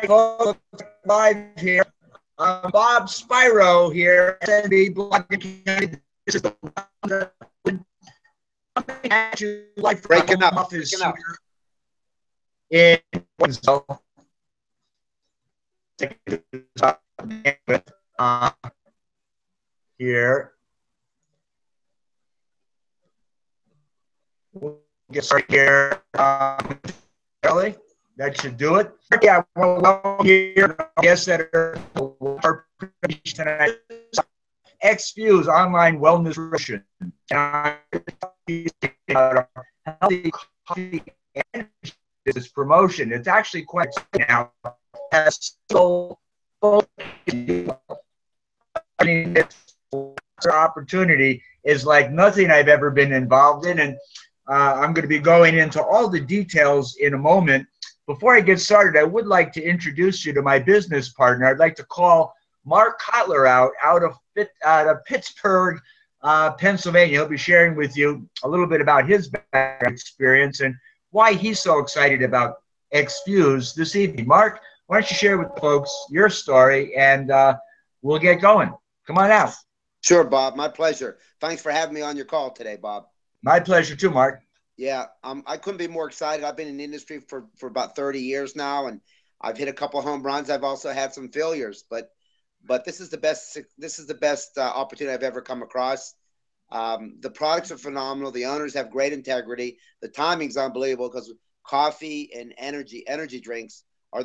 right, folks, live here. Bob Spiro here, SNB Blogging. This is the coming at you live from Breaking up. office here in Winslow. Here. We'll get started here. Kelly, that should do it. Yeah, well, here, guests that are tonight. XFuse Online Wellness Nutrition. Healthy coffee and this promotion. It's actually quite now. Has so opportunity is like nothing I've ever been involved in, and I'm going to be going into all the details in a moment. Before I get started, I would like to introduce you to my business partner. I'd like to call Mark Kotler out of Pittsburgh, Pennsylvania. He'll be sharing with you a little bit about his background experience and why he's so excited about XFuse this evening. Mark, why don't you share with folks your story, and we'll get going. Come on out. Sure, Bob. My pleasure. Thanks for having me on your call today, Bob. My pleasure too, Mark. Yeah, I couldn't be more excited. I've been in the industry for about 30 years now, and I've hit a couple home runs. I've also had some failures, but this is the best opportunity I've ever come across. The products are phenomenal. The owners have great integrity. The timing's unbelievable because coffee and energy drinks are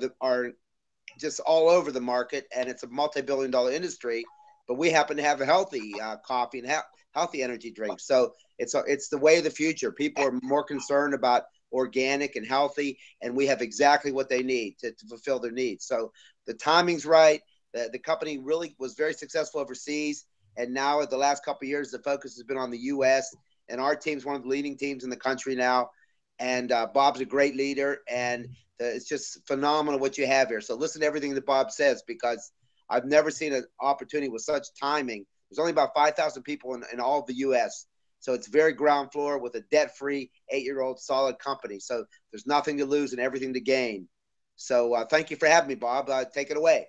just all over the market, and it's a multi-billion-dollar industry. But we happen to have a healthy coffee and healthy energy drinks. So it's the way of the future. People are more concerned about organic and healthy, and we have exactly what they need to fulfill their needs. So the timing's right. The company really was very successful overseas, and now at the last couple of years, the focus has been on the U.S., and our team's one of the leading teams in the country now. And Bob's a great leader, and it's just phenomenal what you have here. So listen to everything that Bob says, because I've never seen an opportunity with such timing. There's only about 5,000 people in all of the U.S., so it's very ground floor with a debt-free, 8-year-old solid company. So there's nothing to lose and everything to gain. So thank you for having me, Bob. Take it away.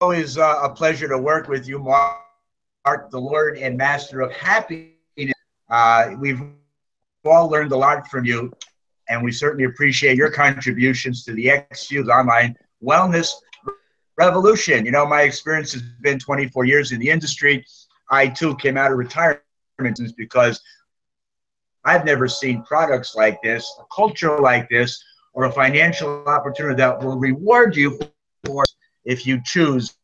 Always a pleasure to work with you, Mark, the Lord and Master of Happiness. We've all learned a lot from you, and we certainly appreciate your contributions to the XFuse Online Wellness Revolution. You know, my experience has been 24 years in the industry. I, too, came out of retirement because I've never seen products like this, a culture like this, or a financial opportunity that will reward you for if you choose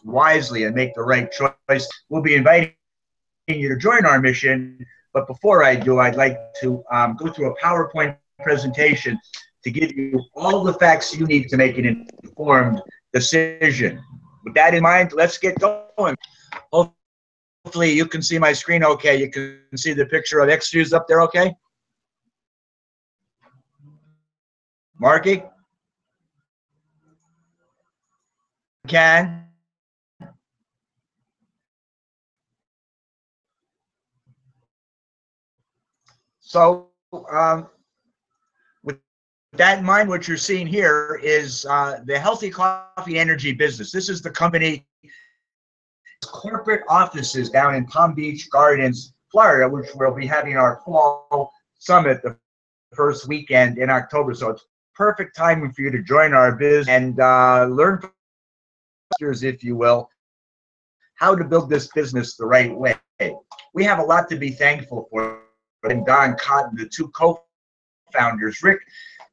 wisely and make the right choice. We'll be inviting you to join our mission, but before I do, I'd like to go through a PowerPoint presentation to give you all the facts you need to make an informed decision. With that in mind, let's get going. Hopefully you can see my screen okay. You can see the picture of XFuse up there okay? Marky? Can? So with that in mind, what you're seeing here is the Healthy Coffee Energy business. This is the company corporate offices down in Palm Beach Gardens, Florida, which we'll be having our fall summit the first weekend in October. So it's perfect timing for you to join our business and learn from investors, if you will, how to build this business the right way. We have a lot to be thankful for. And Don Cotton, the two co-founders. Rick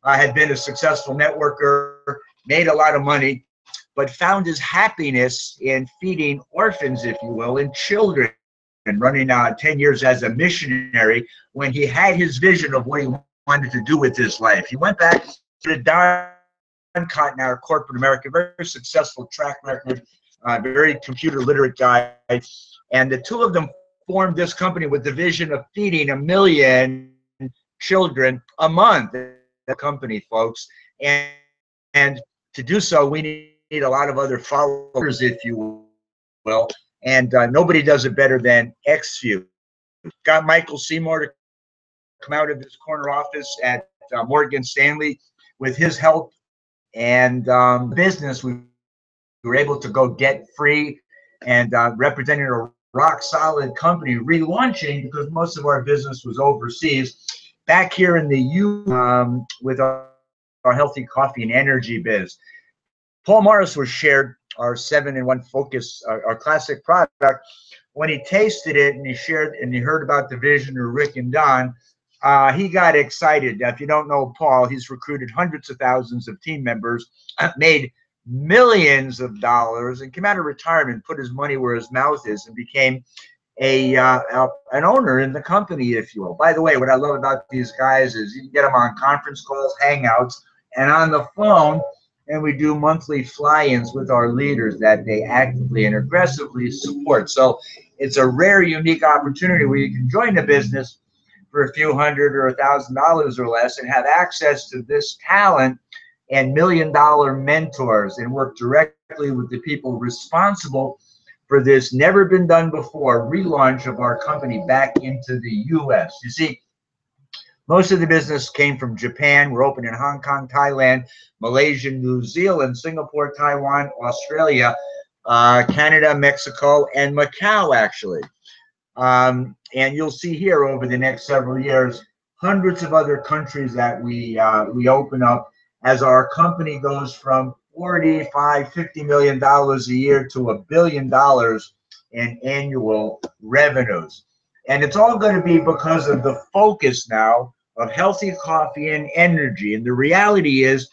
had been a successful networker, made a lot of money, but found his happiness in feeding orphans, if you will, and children, and running 10 years as a missionary when he had his vision of what he wanted to do with his life. He went back to Don Cotton, our corporate America, very successful track record, very computer literate guy, and the two of them formed this company with the vision of feeding 1 million children a month. The company, folks, and to do so, we need a lot of other followers, if you will, and nobody does it better than XFuse. Got Michael Seymour to come out of his corner office at Morgan Stanley with his help And business, we were able to go debt free and representing a rock solid company relaunching because most of our business was overseas. Back here in the U with our healthy coffee and energy biz. Paul Morris was shared our 7-in-1 Focus, our classic product. When he tasted it and he shared and he heard about the vision of Rick and Don, he got excited. If you don't know Paul, he's recruited hundreds of thousands of team members, made millions of dollars, and came out of retirement, put his money where his mouth is, and became an owner in the company, if you will. By the way, what I love about these guys is you can get them on conference calls, hangouts, and on the phone, and we do monthly fly-ins with our leaders that they actively and aggressively support. So it's a rare, unique opportunity where you can join the business for a few $100 or $1,000 or less and have access to this talent and million-dollar mentors and work directly with the people responsible for this never been done before relaunch of our company back into the U.S. You see, most of the business came from Japan. We're open in Hong Kong, Thailand, Malaysia, New Zealand, Singapore, Taiwan, Australia, Canada, Mexico, and Macau, actually. And you'll see here over the next several years, hundreds of other countries that we open up as our company goes from $45, $50 million a year to $1 billion in annual revenues. And it's all going to be because of the focus now of healthy coffee and energy. And the reality is,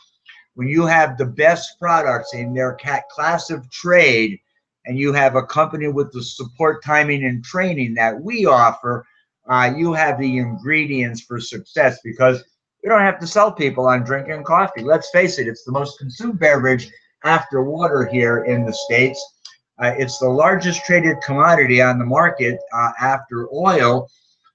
when you have the best products in their class of trade, and you have a company with the support, timing, and training that we offer, you have the ingredients for success, because you don't have to sell people on drinking coffee. Let's face it, it's the most consumed beverage after water here in the States. It's the largest traded commodity on the market after oil.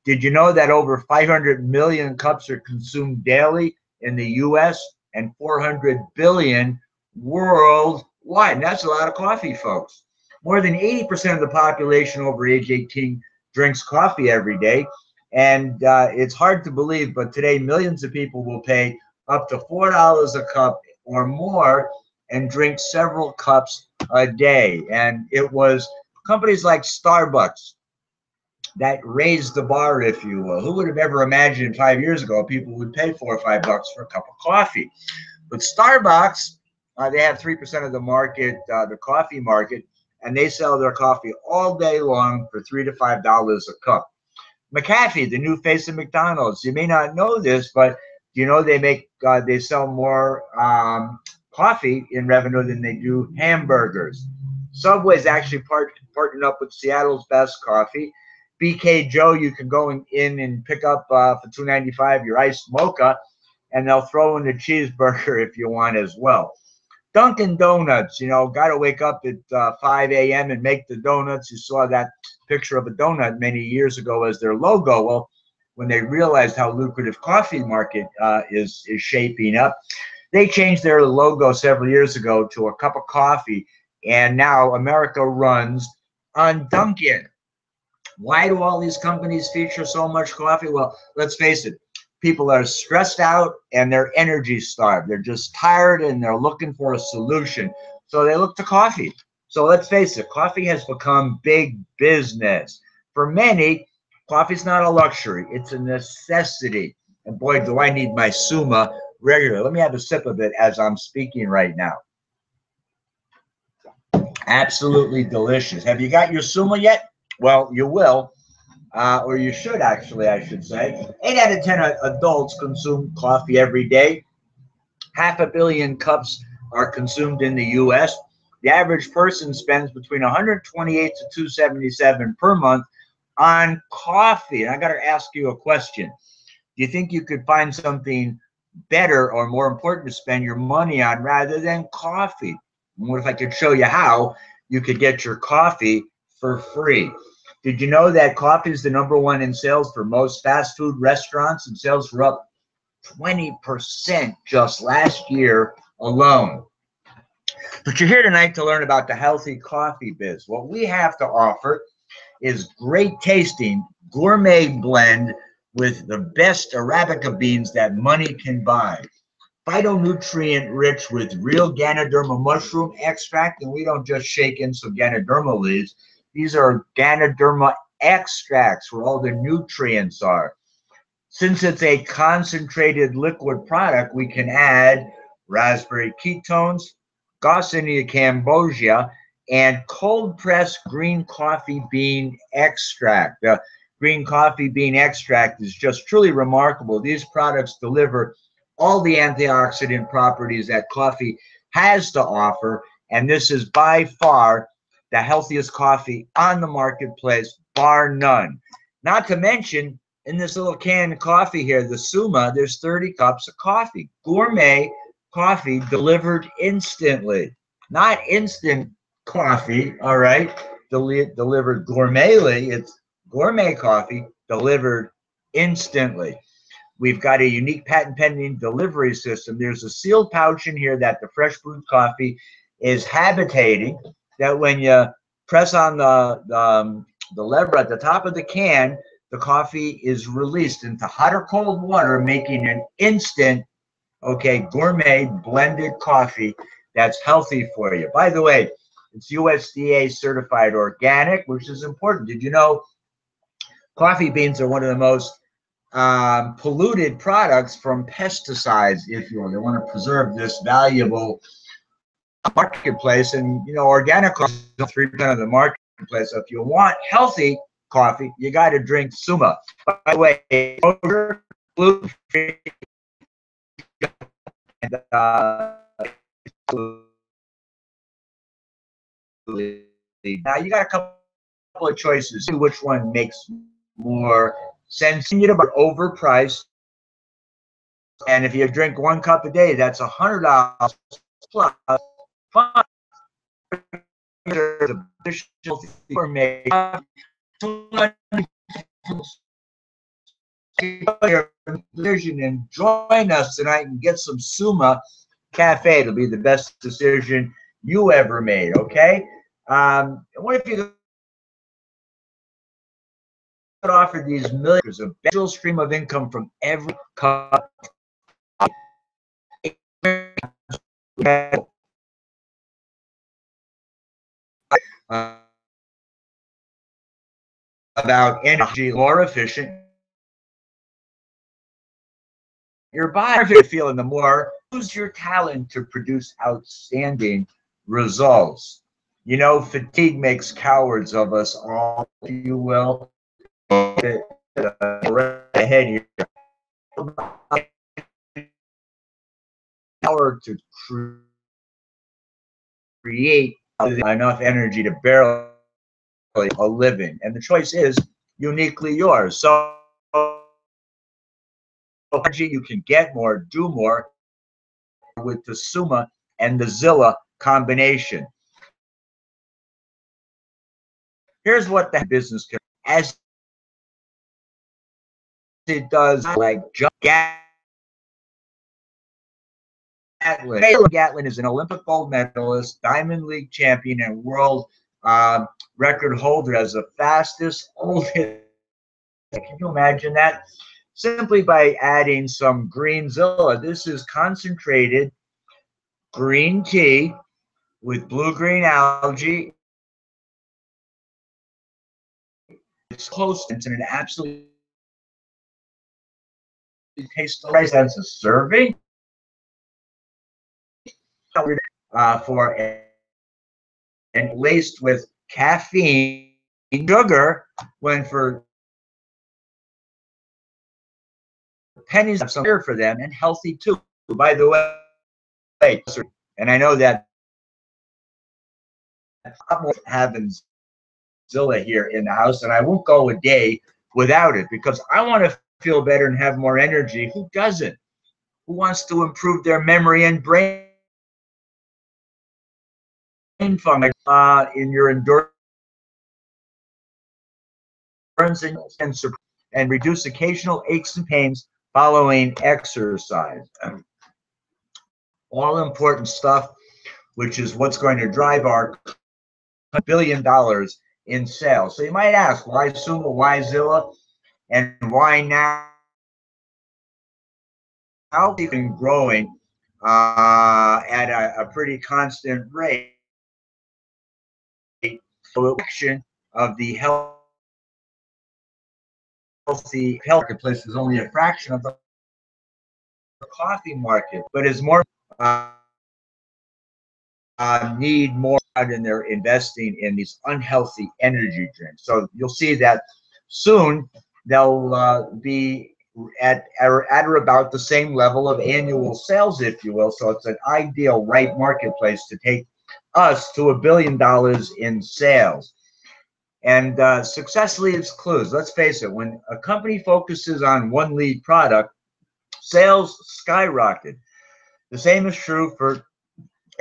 Did you know that over 500 million cups are consumed daily in the U.S. and 400 billion worldwide? And that's a lot of coffee, folks. More than 80% of the population over age 18 drinks coffee every day. And it's hard to believe, but today millions of people will pay up to $4 a cup or more and drink several cups a day. And it was companies like Starbucks that raised the bar, if you will. Who would have ever imagined 5 years ago people would pay $4 or $5 for a cup of coffee? But Starbucks, they have 3% of the market, the coffee market, and they sell their coffee all day long for $3 to $5 a cup. McAfee, the new face of McDonald's. You may not know this, but you know they sell more coffee in revenue than they do hamburgers. Subway's actually partnered up with Seattle's Best Coffee. BK Joe, you can go in and pick up for $2.95 your iced mocha, and they'll throw in the cheeseburger if you want as well. Dunkin' Donuts, got to wake up at 5 a.m. and make the donuts. You saw that picture of a donut many years ago as their logo. Well, when they realized how lucrative coffee market is shaping up, they changed their logo several years ago to a cup of coffee, and now America runs on Dunkin'. Why do all these companies feature so much coffee? Well, let's face it. People are stressed out and they're energy starved. They're just tired and they're looking for a solution. So they look to coffee. So let's face it, coffee has become big business. For many, coffee's not a luxury. It's a necessity. And boy, do I need my Suma regularly. Let me have a sip of it as I'm speaking right now. Absolutely delicious. Have you got your Suma yet? Well, you will. Or you should, actually, I should say. 8 out of 10 adults consume coffee every day. 500 million cups are consumed in the U.S. The average person spends between $128 to $277 per month on coffee. And I got to ask you a question. Do you think you could find something better or more important to spend your money on rather than coffee? And what if I could show you how you could get your coffee for free? Did you know that coffee is the #1 in sales for most fast food restaurants, and sales were up 20% just last year alone? But you're here tonight to learn about the healthy coffee biz. What we have to offer is great tasting gourmet blend with the best Arabica beans that money can buy. phytonutrient rich with real Ganoderma mushroom extract, and we don't just shake in some Ganoderma leaves. These are Ganoderma extracts where all the nutrients are. Since it's a concentrated liquid product, we can add raspberry ketones, Garcinia cambogia, and cold pressed green coffee bean extract. The green coffee bean extract is just truly remarkable. These products deliver all the antioxidant properties that coffee has to offer, and this is by far the healthiest coffee on the marketplace, bar none. Not to mention, in this little can of coffee here, the Suma, there's 30 cups of coffee. Gourmet coffee delivered instantly. Not instant coffee, all right? Delivered gourmetly. It's gourmet coffee delivered instantly. We've got a unique patent pending delivery system. There's a sealed pouch in here that the fresh brewed coffee is habitating, that when you press on the lever at the top of the can, the coffee is released into hot or cold water, making an instant, okay, gourmet blended coffee that's healthy for you. By the way, it's USDA certified organic, which is important. Did you know coffee beans are one of the most polluted products from pesticides, if you will? They want to preserve this valuable marketplace, and you know, organic coffee is 3% of the marketplace. So if you want healthy coffee, you got to drink Suma. By the way, gluten-free, and now you got a couple of choices. See which one makes more sense. You about overpriced, and if you drink 1 cup a day, that's $100 plus. Fine. There's additional for me. And join us tonight and get some Suma Cafe. It'll be the best decision you ever made. Okay. What if you could offer these millions of visual stream of income from every cup? About energy more efficient. Your body feeling, the more use your talent to produce outstanding results. You know, fatigue makes cowards of us all, if you will. Ahead here. Power to create enough energy to barely a living, and the choice is uniquely yours. So you can get more, do more with the Suma and the Zilla combination. Here's what the business can, as it does, like Gatlin. Gatlin is an Olympic gold medalist, Diamond League champion, and world record holder as the fastest, oldest. Can you imagine that? Simply by adding some green Zilla. This is concentrated green tea with blue-green algae. It's close to an absolute taste price as a serving for and laced with caffeine, sugar, when for pennies of some beer for them, and healthy too. By the way, and I know that having Zilla here in the house, and I won't go a day without it because I want to feel better and have more energy. Who doesn't? Who wants to improve their memory and brain function in your endurance and reduce occasional aches and pains following exercise? All important stuff, which is what's going to drive our $1 billion in sales. So you might ask, why Suma, why Zilla, and why now? How they've been growing at a pretty constant rate. So action of the healthy marketplace is only a fraction of the coffee market, but is more uh, need more, and they're investing in these unhealthy energy drinks. So you'll see that soon they'll be at or about the same level of annual sales, if you will. So it's an ideal right marketplace to take us to $1 billion in sales. And success leaves clues. Let's face it, when a company focuses on one lead product, sales skyrocket. The same is true for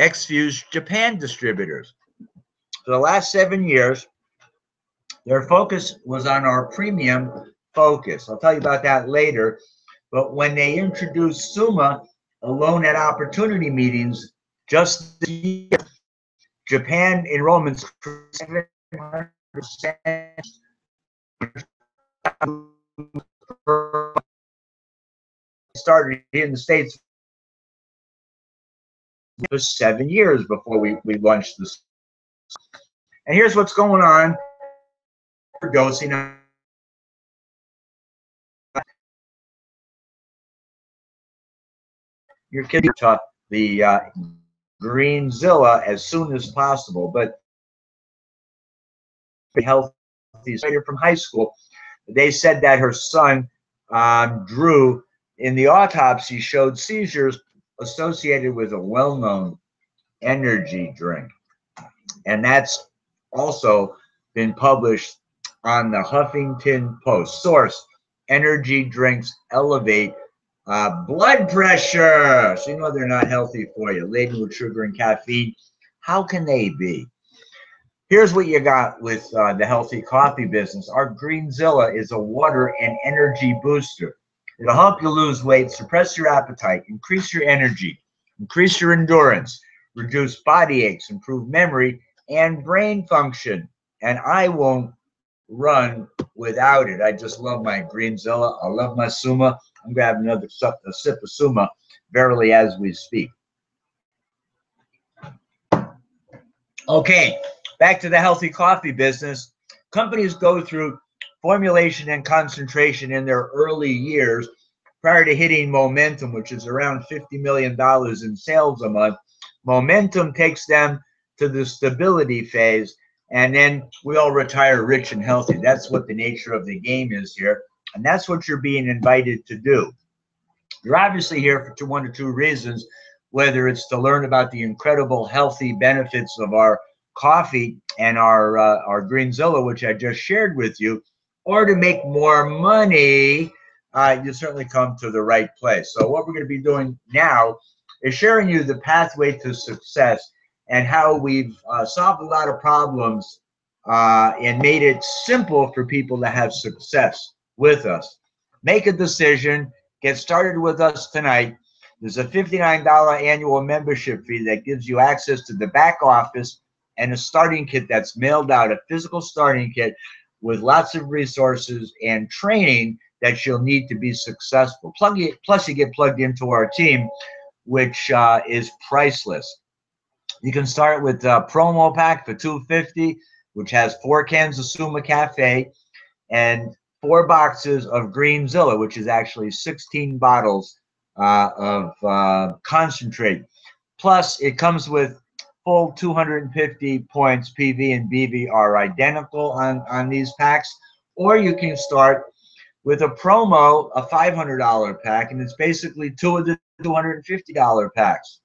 Xfuse Japan distributors. For the last 7 years, their focus was on our premium focus. I'll tell you about that later. But when they introduced Suma alone at opportunity meetings just this year, Japan enrollments 700% started in the States for 7 years before we launched this. And here's what's going on. Dosing your kid to the Greenzilla as soon as possible. But healthy from high school, they said that her son Drew, in the autopsy, showed seizures associated with a well-known energy drink, and that's also been published on the Huffington Post. Source: energy drinks elevate blood pressure. So you know they're not healthy for you. Laden with sugar and caffeine. How can they be? Here's what you got with the healthy coffee business. Our Greenzilla is a water and energy booster. It'll help you lose weight, suppress your appetite, increase your energy, increase your endurance, reduce body aches, improve memory and brain function. And I won't run without it. I just love my Greenzilla. I love my Suma. I'm going to have another sip of Suma verily as we speak. Okay, back to the healthy coffee business. Companies go through formulation and concentration in their early years prior to hitting momentum, which is around $50 million in sales a month. Momentum takes them to the stability phase, and then we all retire rich and healthy. That's what the nature of the game is here, and that's what you're being invited to do. You're obviously here for one or two reasons, whether it's to learn about the incredible healthy benefits of our coffee and our Greenzilla, which I just shared with you, or to make more money. You certainly come to the right place. So what we're going to be doing now is sharing you the pathway to success and how we've solved a lot of problems and made it simple for people to have success with us. Make a decision. Get started with us tonight. There's a $59 annual membership fee that gives you access to the back office and a starting kit that's mailed out, a physical starting kit with lots of resources and training that you'll need to be successful. Plus, you get plugged into our team, which is priceless. You can start with a promo pack for $250, which has 4 cans of Suma Cafe and 4 boxes of Greenzilla, which is actually 16 bottles of concentrate. Plus, it comes with full 250 points. PV and BV are identical on these packs. Or you can start with a promo, a $500 pack, and it's basically 2 of the $250 packs.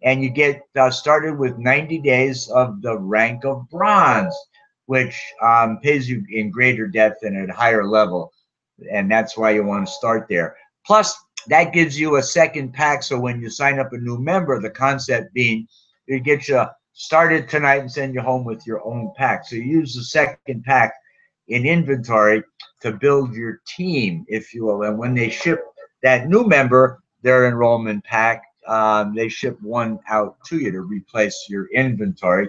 And you get started with 90 days of the rank of bronze, which pays you in greater depth and at a higher level. And that's why you want to start there. Plus, that gives you a second pack. So when you sign up a new member, the concept being it gets you started tonight and send you home with your own pack. So you use the second pack in inventory to build your team, if you will. And when they ship that new member their enrollment pack, they ship one out to you to replace your inventory.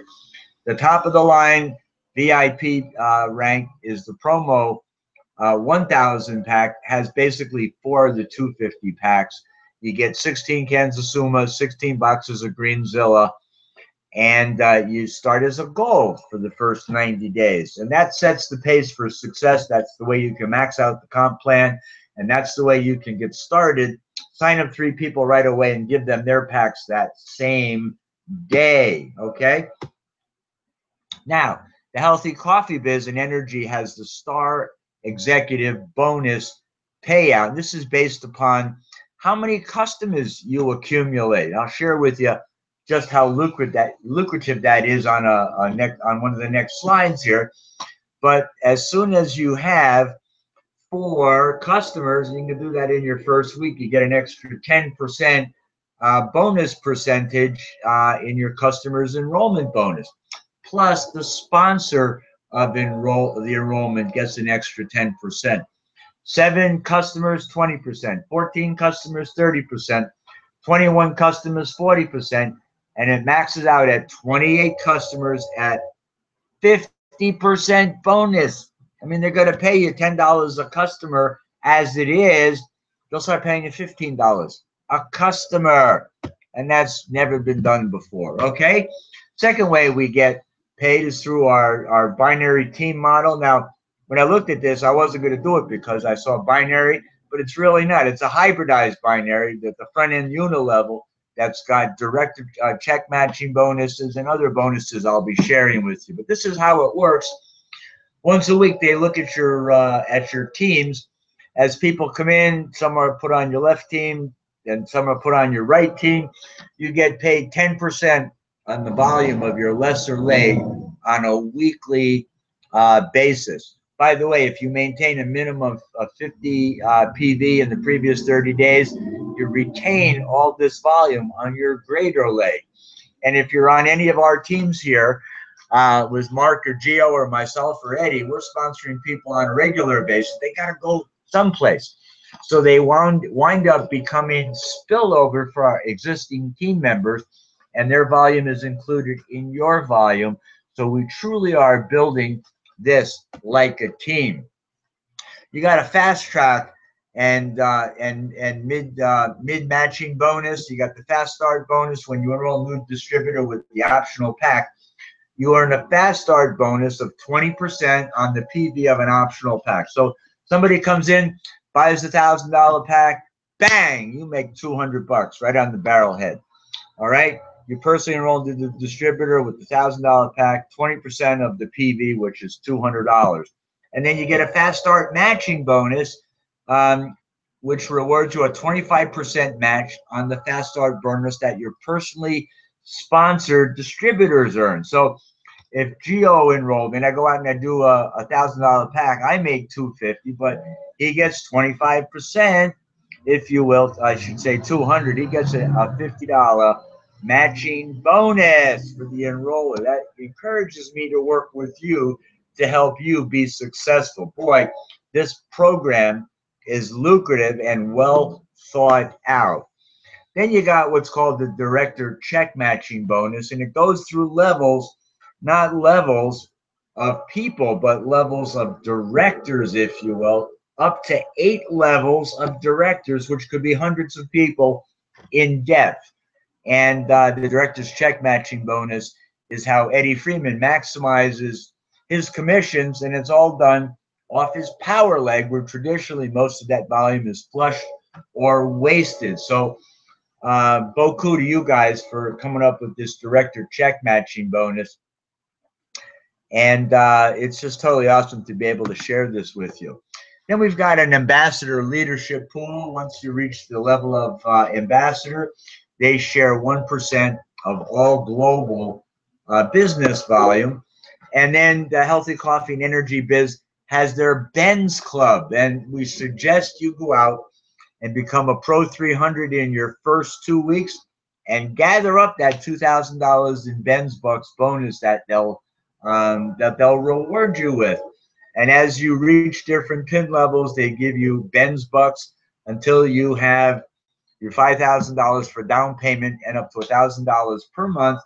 The top of the line VIP rank is the promo 1000 pack, has basically 4 of the 250 packs, You get 16 cans of Suma, 16 boxes of Greenzilla, and you start as a gold for the first 90 days. And that sets the pace for success. That's the way you can max out the comp plan, and that's the way you can get started. Sign up 3 people right away and give them their packs that same day, okay? Now, the Healthy Coffee Biz and Energy has the Star Executive Bonus Payout. This is based upon how many customers you accumulate. I'll share with you just how lucrative that is on on one of the next slides here. But as soon as you have 4 customers, you can do that in your first week, you get an extra 10% bonus percentage in your customers' enrollment bonus. Plus, the sponsor of the enrollment gets an extra 10%. 7 customers, 20%. 14 customers, 30%. 21 customers, 40%. And it maxes out at 28 customers at 50% bonus. I mean, they're going to pay you $10 a customer as it is. They'll start paying you $15 a customer. And that's never been done before, okay? Second way we get paid is through our binary team model. Now, when I looked at this, I wasn't going to do it because I saw binary, but it's really not. It's a hybridized binary at the front end unilevel that's got direct check matching bonuses and other bonuses I'll be sharing with you. But this is how it works. Once a week, they look at your teams. As people come in, some are put on your left team, and some are put on your right team. You get paid 10% on the volume of your lesser leg on a weekly basis. By the way, if you maintain a minimum of 50 PV in the previous 30 days, you retain all this volume on your greater leg. And if you're on any of our teams here, with Mark or Gio or myself or Eddie, we're sponsoring people on a regular basis. They got to go someplace. So they wind up becoming spillover for our existing team members, and their volume is included in your volume. So we truly are building this like a team. You got a fast track and mid matching bonus. You got the fast start bonus when you enroll a new distributor with the optional pack. You earn a fast start bonus of 20% on the PV of an optional pack. So somebody comes in, buys a $1,000 pack, bang, you make $200 right on the barrel head. All right. You personally enrolled in the distributor with the $1,000 pack, 20% of the PV, which is $200. And then you get a fast start matching bonus, which rewards you a 25% match on the fast start bonus that your personally sponsored distributors earn. So if Gio enrolled and I go out and I do a $1,000 pack, I make $250, but he gets 25%, if you will. I should say $200. He gets a $50 matching bonus for the enroller. That encourages me to work with you to help you be successful. Boy, this program is lucrative and well thought out. Then you got what's called the director check matching bonus, and it goes through levels, not levels of people, but levels of directors, if you will, up to 8 levels of directors, which could be hundreds of people in depth. And the director's check matching bonus is how Eddie Freeman maximizes his commissions, and it's all done off his power leg, where traditionally most of that volume is flushed or wasted. So beaucoup to you guys for coming up with this director check matching bonus. And it's just totally awesome to be able to share this with you. Then we've got an ambassador leadership pool. Once you reach the level of ambassador, they share 1% of all global business volume. And then the Healthy Coffee and Energy Biz has their Ben's Club. And we suggest you go out and become a Pro 300 in your first 2 weeks and gather up that $2,000 in Ben's Bucks bonus that they'll reward you with. And as you reach different pin levels, they give you Ben's Bucks until you have your $5,000 for down payment and up to $1,000 per month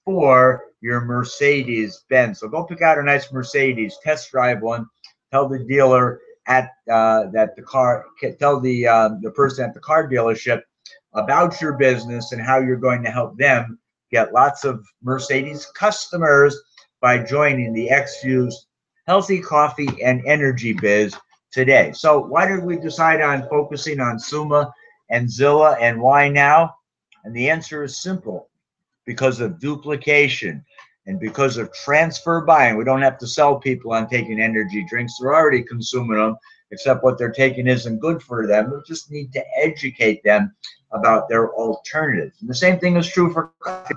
for your Mercedes Benz. So go pick out a nice Mercedes, test drive one, tell the dealer at tell the person at the car dealership about your business and how you're going to help them get lots of Mercedes customers by joining the XFuse Healthy Coffee and Energy Biz today. So why did we decide on focusing on Suma and Zilla, and why now? And the answer is simple: because of duplication and because of transfer buying. We don't have to sell people on taking energy drinks. They're already consuming them, except what they're taking isn't good for them. We just need to educate them about their alternatives. And the same thing is true for coffee.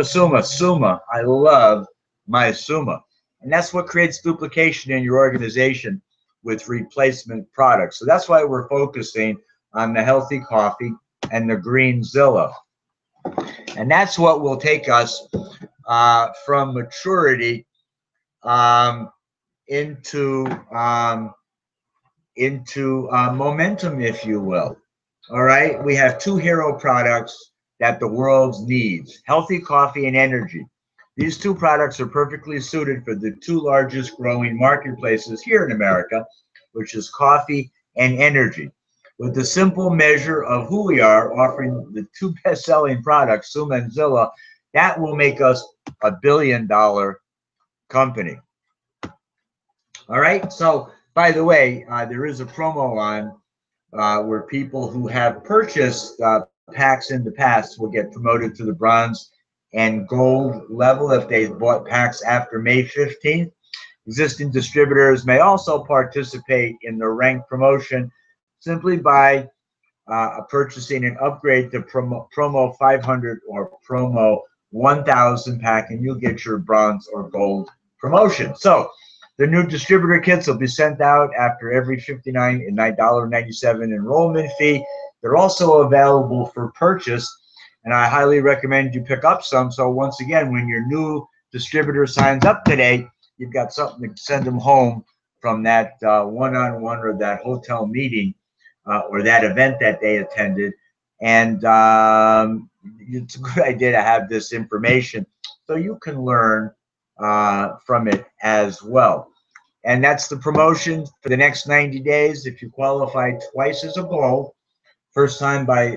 Suma. I love my Suma. And that's what creates duplication in your organization with replacement products. So that's why we're focusing on the healthy coffee and the green Zilla. And that's what will take us from maturity into momentum, if you will. All right, we have two hero products that the world needs: healthy coffee and energy. These two products are perfectly suited for the two largest growing marketplaces here in America, which is coffee and energy. With the simple measure of who we are, offering the two best-selling products, Suma and Zilla, that will make us a billion-dollar company. All right, so by the way, there is a promo on where people who have purchased packs in the past will get promoted to the bronze and gold level if they bought packs after May 15th. Existing distributors may also participate in the rank promotion simply by purchasing an upgrade to promo 500 or promo 1000 pack, and you'll get your bronze or gold promotion. So the new distributor kits will be sent out after every $59.97 enrollment fee. They're also available for purchase, and I highly recommend you pick up some. So once again, when your new distributor signs up today, you've got something to send them home from that one-on-one or that hotel meeting or that event that they attended. And it's a good idea to have this information so you can learn from it as well. And that's the promotion for the next 90 days. If you qualify twice as a goal, first time by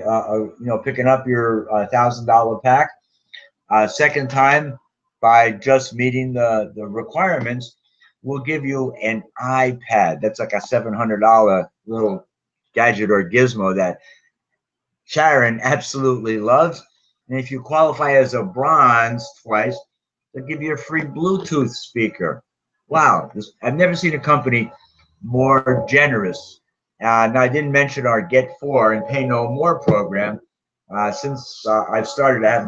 picking up your $1,000 pack, second time by just meeting the requirements, we'll give you an iPad. That's like a $700 little gadget or gizmo that Sharon absolutely loves. And if you qualify as a bronze twice, they'll give you a free Bluetooth speaker. Wow, I've never seen a company more generous. Now, I didn't mention our Get 4 and Pay No More program. Since I've started, I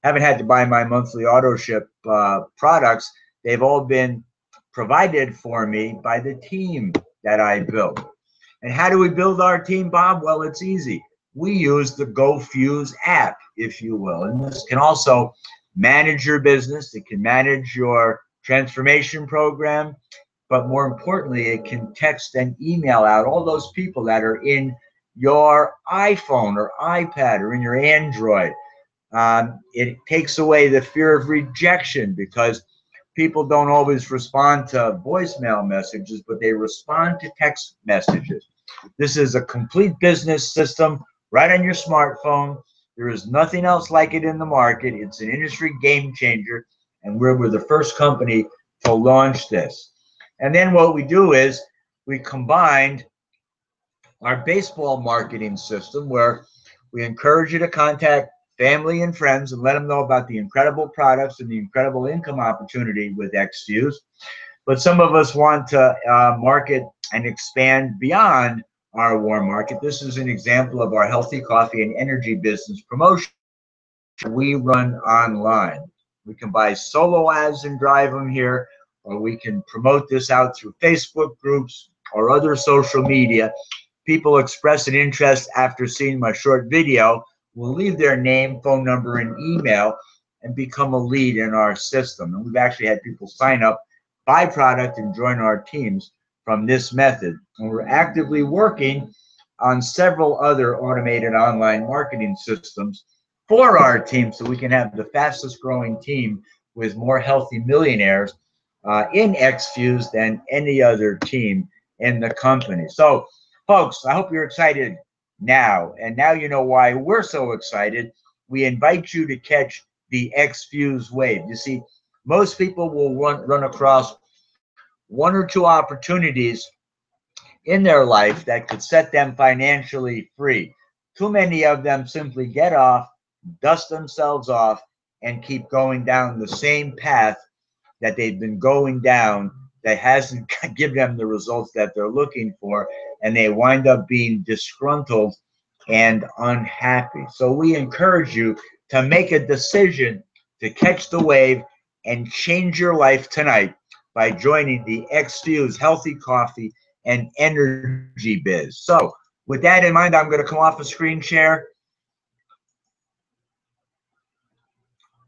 haven't had to buy my monthly auto ship products. They've all been provided for me by the team that I built. And how do we build our team, Bob? Well, it's easy. We use the GoFuse app, if you will. And this can also manage your business. It can manage your transformation program. But more importantly, it can text and email out all those people that are in your iPhone or iPad or in your Android. It takes away the fear of rejection because people don't always respond to voicemail messages, but they respond to text messages. This is a complete business system right on your smartphone. There is nothing else like it in the market. It's an industry game changer, and we're the first company to launch this. And then what we do is we combined our baseball marketing system where we encourage you to contact family and friends and let them know about the incredible products and the incredible income opportunity with XFuse. But some of us want to market and expand beyond our warm market. This is an example of our healthy coffee and energy business promotion we run online. We can buy solo ads and drive them here, or we can promote this out through Facebook groups or other social media. People express an interest after seeing my short video will leave their name, phone number, and email and become a lead in our system. And we've actually had people sign up, buy product, and join our teams from this method. And we're actively working on several other automated online marketing systems for our team so we can have the fastest growing team with more healthy millionaires in XFuse than any other team in the company. So Folks, I hope you're excited now. And now you know why we're so excited. We invite you to catch the X-Fuse wave. You see, most people will run across one or two opportunities in their life that could set them financially free. Too many of them simply get off, dust themselves off, and keep going down the same path that they've been going down that hasn't given them the results that they're looking for, and they wind up being disgruntled and unhappy. So we encourage you to make a decision to catch the wave and change your life tonight by joining the X-Fuse Healthy Coffee and Energy Biz. So with that in mind, I'm going to come off a screen share.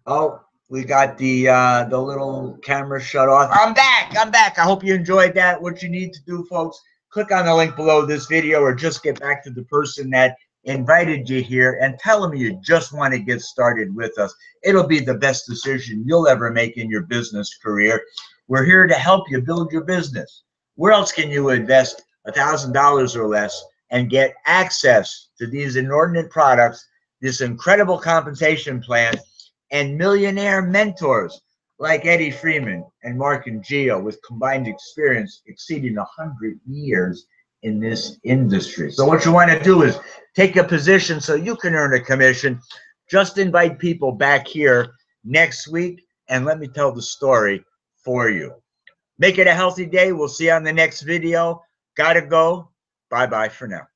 Oh, we got the little camera shut off. I'm back. I hope you enjoyed that. What you need to do, folks, click on the link below this video or just get back to the person that invited you here and tell them you just want to get started with us. It'll be the best decision you'll ever make in your business career. We're here to help you build your business. Where else can you invest $1,000 or less and get access to these inordinate products, this incredible compensation plan, and millionaire mentors like Eddie Freeman and Mark and Gio with combined experience exceeding 100 years in this industry? So what you want to do is take a position so you can earn a commission. Just invite people back here next week and let me tell the story for you. Make it a healthy day. We'll see you on the next video. Gotta go. Bye-bye for now.